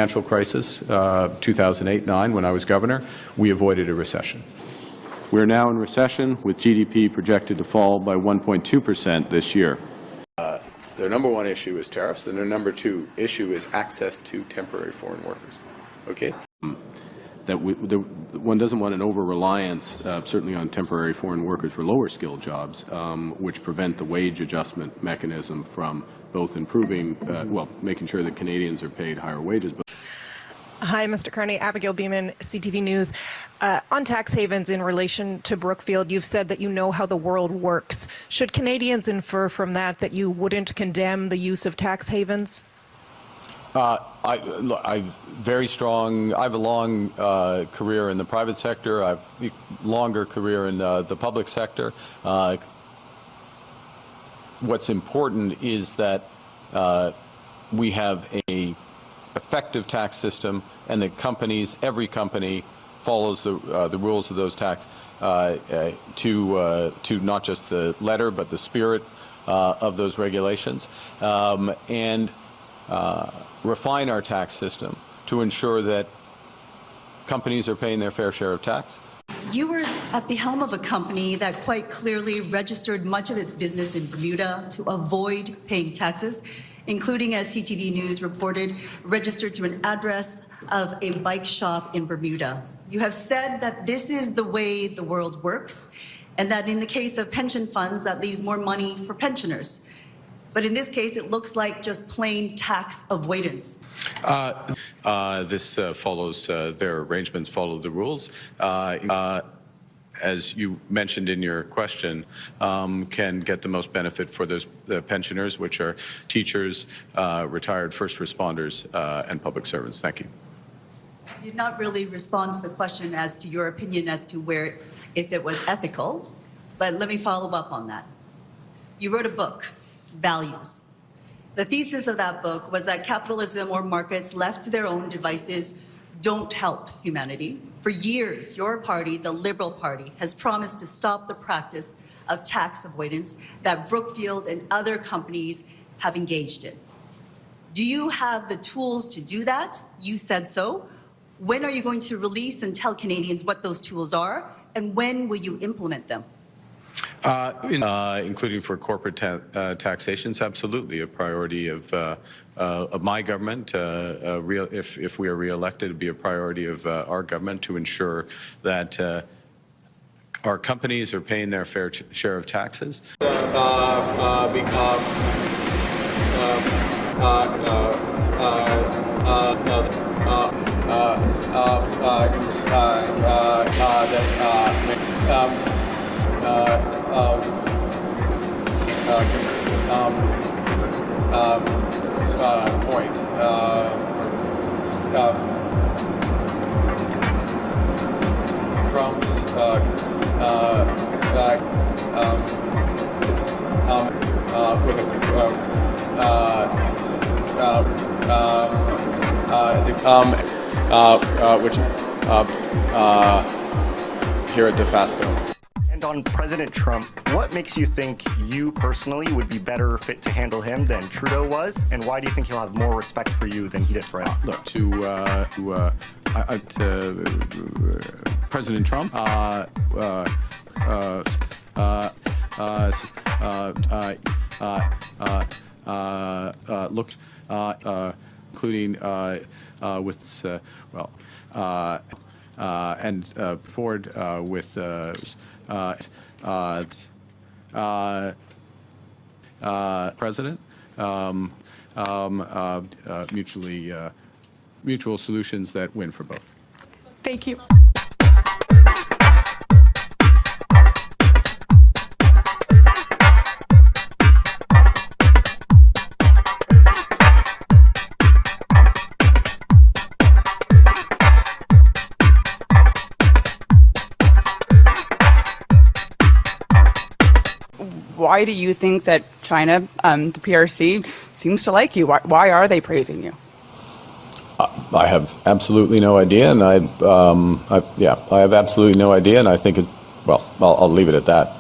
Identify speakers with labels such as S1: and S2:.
S1: financial crisis, 2008-9, when I was governor, we avoided a recession. We're now in recession, with GDP projected to fall by 1.2% this year. Their number one issue is tariffs, and their number two issue is access to temporary foreign workers. Okay? That one doesn't want an over-reliance, certainly on temporary foreign workers for lower-skilled jobs, which prevent the wage adjustment mechanism from both improving, making sure that Canadians are paid higher wages.
S2: Hi, Mr. Carney. Abigail Beeman, CTV News. On tax havens in relation to Brookfield, you've said that you know how the world works. Should Canadians infer from that that you wouldn't condemn the use of tax havens?
S1: I've very strong. I have a long career in the private sector. I've a longer career in the public sector. What's important is that we have a effective tax system, and that companies, every company, follows the rules of those tax to not just the letter but the spirit of those regulations, and refine our tax system to ensure that companies are paying their fair share of tax.
S3: You were at the helm of a company that quite clearly registered much of its business in Bermuda to avoid paying taxes, including, as CTV News reported, registered to an address of a bike shop in Bermuda. You have said that this is the way the world works, and that in the case of pension funds, that leaves more money for pensioners. But in this case, it looks like just plain tax avoidance.
S1: This follows, their arrangements follow the rules. As you mentioned in your question, can get the most benefit for those pensioners, which are teachers, retired first responders, and public servants. Thank you.
S3: I did not really respond to the question as to your opinion as to where, if it was ethical, but let me follow up on that. You wrote a book, Values. The thesis of that book was that capitalism or markets left to their own devices don't help humanity. For years, your party, the Liberal Party, has promised to stop the practice of tax avoidance that Brookfield and other companies have engaged in. Do you have the tools to do that? You said so. When are you going to release and tell Canadians what those tools are, and when will you implement them?
S1: Including for corporate taxations, absolutely a priority of my government. If we are re-elected, it'd be a priority of our government to ensure that our companies are paying their fair share of taxes. Point. Trump's with which here at DeFasco.
S4: And on President Trump, what makes you think you personally would be better fit to handle him than Trudeau was, and why do you think he'll have more respect for you than he did for him?
S1: Look, to President Trump, including with and forward with President, mutual solutions that win for both.
S2: Thank you.
S5: Why do you think that China, the PRC, seems to like you? Why are they praising you?
S1: I have absolutely no idea, and I have absolutely no idea, and I think I'll leave it at that.